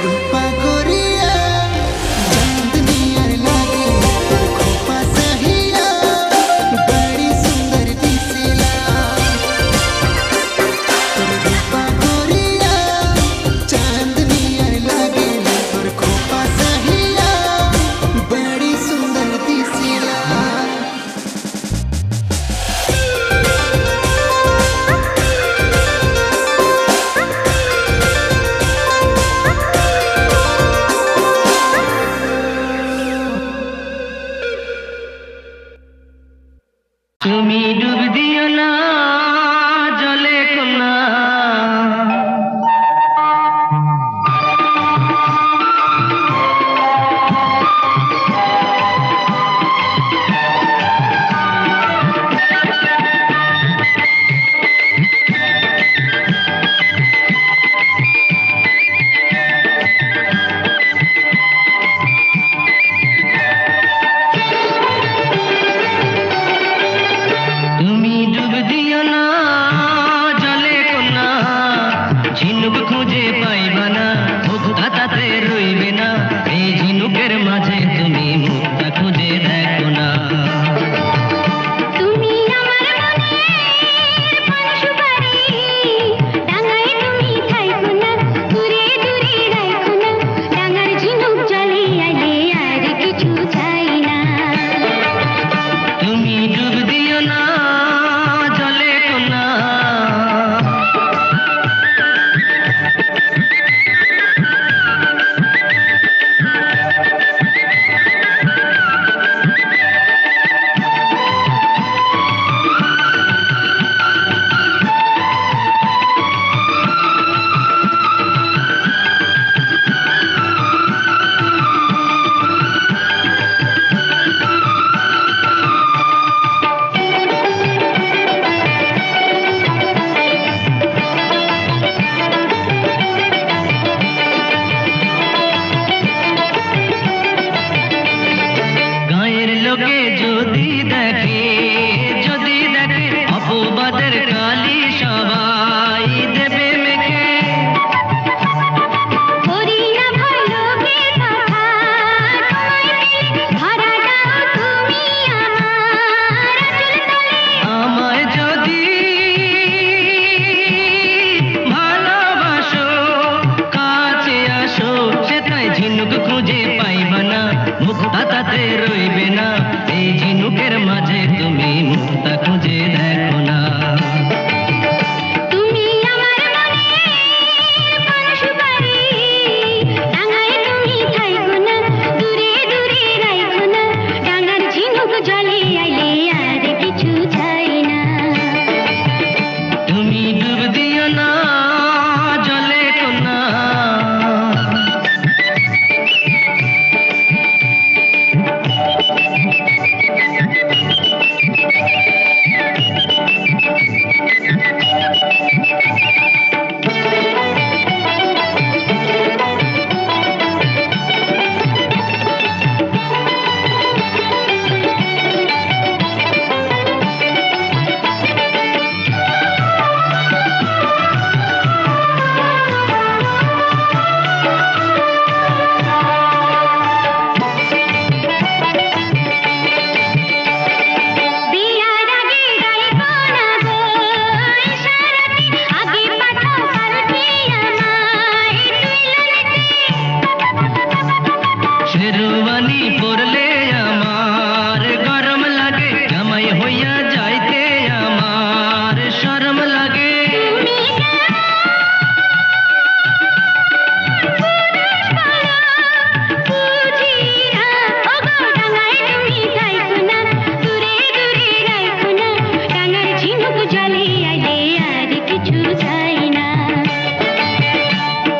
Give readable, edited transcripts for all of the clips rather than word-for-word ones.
रूपा गोरिया चांदनी यार लागे तोर खोपा सहिया बड़ी सुंदर दिसेला तोर रूपा गोरिया चांदनी यार लागे तोर खोपा सहिया बड़ी सुंदर दिसेला তুমি ডুব দিও না জলে কোনা তুমি ডুব দিও না জলে কোনা ঝিনুক খুঁজে পাইবা না মুক্তা তাতে রইবে না এই ঝিনুকের মাঝে তুমি মুক্তা খুঁজে দেখো না তুমি আমার মনের পানসুপারি ডাঙায় তুমি থাইকো না দূরে দূরে রাখো না ডাঙার ঝিনুক জলে আইলে আর কিছু চাই না তুমি ডুব দিও না জলে কোনা গায়ের লোকে যদি দেখে অপবাদের কালি সবাই দেবে মেখে করি না ভয় লোকের কথা তোমায় পেলে ধরা দাও তুমি আমার আঁচল তলে আমায় যদি ভালোবাসো কাছে আসো সেটাই ঝিনুক খুঁজে পাইবা না মুক্তা তাতে রইবে না এই ঝিনুকের মাঝে তুমি মুক্তা খুঁজে দেখো না তুমি আমার মনের পানসুপারি ডাঙায় তুমি থাইকো না দূরে দূরে রাখো না ডাঙার ঝিনুক জলে আইলে আর কিছু চাই না তুমি ডুব দিও না জলে কোনা বিয়ার আগে গাইবো না গো ইশারাতে আগে পাঠাও কালকে আমায় তুইলাতে শেরওয়ানি পরলে আমার গরম লাগে জামাই হইয়া যাইতে আমার শরম লাগে তুমি বুঝি না ওগো ডাঙায় তুমি থাইকো না দূরে দূরে রাখো না ডাঙার ঝিনুক জলে আইলে আর কিছু চাই না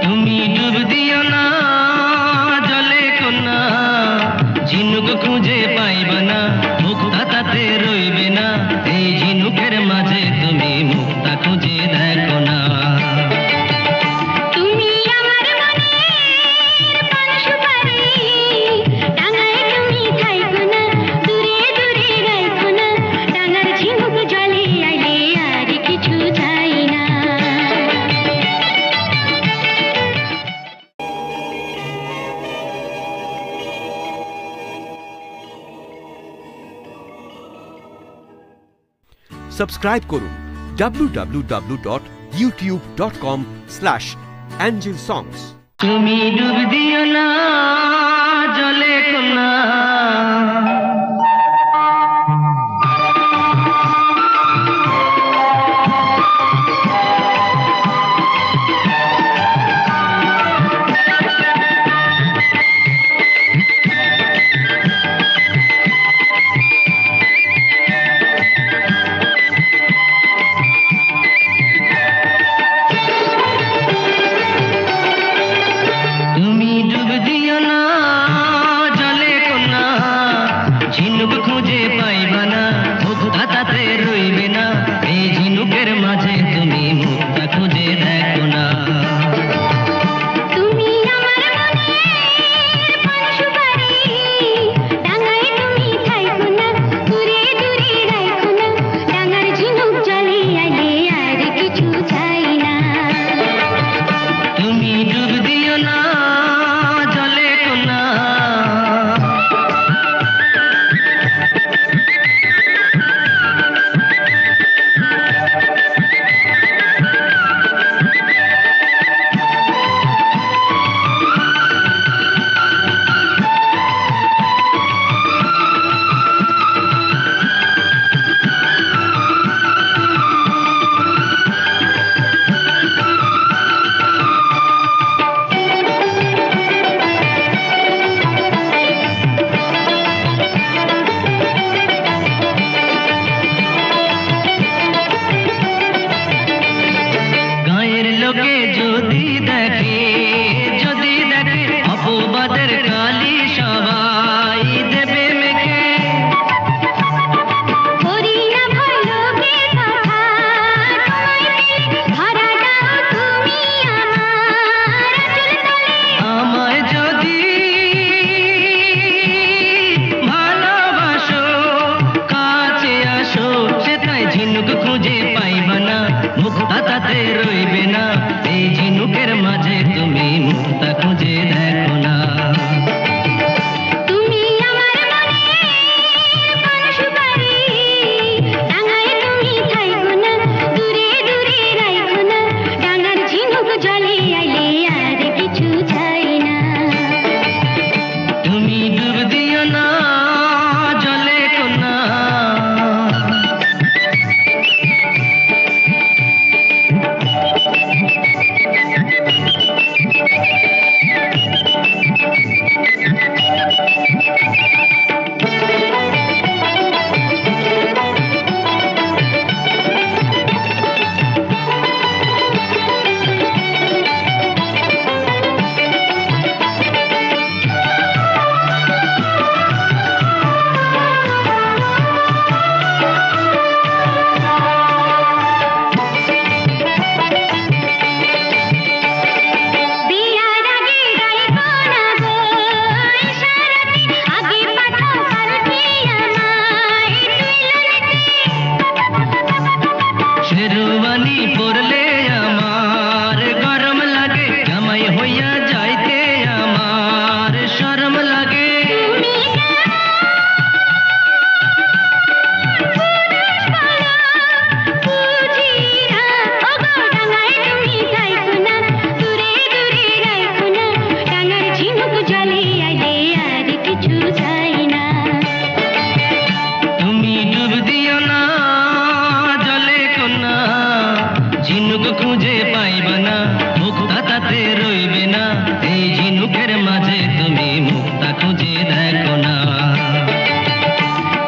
তুমি ডুব দিও না জলে কোনা ঝিনুক খুঁজে পাইবা না মুক্তা তাতে রইবে না এই ঝিনুকের মাঝে তুমি মুক্তা খুঁজে দেখো না তুমি আমার মনের পানসুপারি ডাঙায় তুমি থাইকো না দূরে দূরে রাখো না ডাঙার ঝিনুক জলে আইলে আর কিছু চাই না সাবস্ক্রাইব করুন www.youtube.com/angelsongs। তুমি ডুব দিও না জলে কোনা, তুমি ডুব দিও না জলে কোনা, ঝিনুক খুঁজে পাইবা না, মুক্তা তাতে রইবে না, এই ঝিনুকের মাঝে তুমি মুক্তা খুঁজে দেখো না। তুমি আমার মনের পান সুপারি, ডাঙায় তুমি থাইকো না, দূরে দূরে রাইখো না, ডাঙার ঝিনুক জলে আইলে আর কিছু চাই না। তুমি ডুব দিও না জলে কোনা, গায়ের লোকে যদি দেখে অপবাদের কালি সবাই দেবে মেখে। করি না ভয় লোকের কথা, তোমায় পেলে ধরা দাও তুমি আমার আঁচল তলে। আমায় যদি ভালোবাসো কাছে আসো, সেটাই ঝিনুক খুঁজে পাইবা না, মুক্তা তাতে রইবে না, এই ঝিনুকের মাঝে তুমি মুক্তা খুঁজে দেখো না। তুমি আমার মনের পান সুপারি, ডাঙায় তুমি থাইকো না, দূরে দূরে রাইখো না, ডাঙার ঝিনুক জলে আইলে আর কিছু চাই না। তুমি ডুব দিও না জলে কোনা, বিয়ার আগে গাইবো না গো ইশারাতে, আগে পাঠাও পালকি আমায় তুইলাতে। শেরওয়ানি পরলে আমার গরম লাগে, জামাই হইয়া যাইতে আমার শরম লাগে। তুমি বুঝি না ওগো, ডাঙায় তুমি থাইকো না, দূরে দূরে রাইখো না, ডাঙার ঝিনুক জলে আইলে আর কিছু চাই না। তুমি ডুব দিও না জলে কোনা, ঝিনুক খুঁজে পাইবা না, মুক্তা তাতে রইবে না, এই ঝিনুকের মাঝে তুমি মুক্তা খুঁজে দেখো না।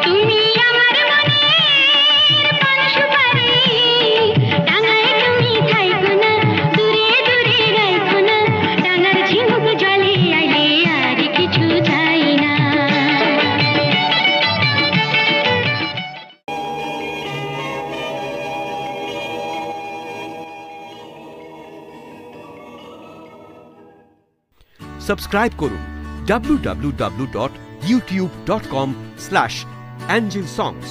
তুমি আমার মনের পান সুপারি, ডাঙায় তুমি থাইকো না, দূরে দূরে রাইখো না, ডাঙার ঝিনুক জলে আইলে আর কিছু চাই না। সাবস্ক্রাইব করুন www.youtube.com/angelsongs।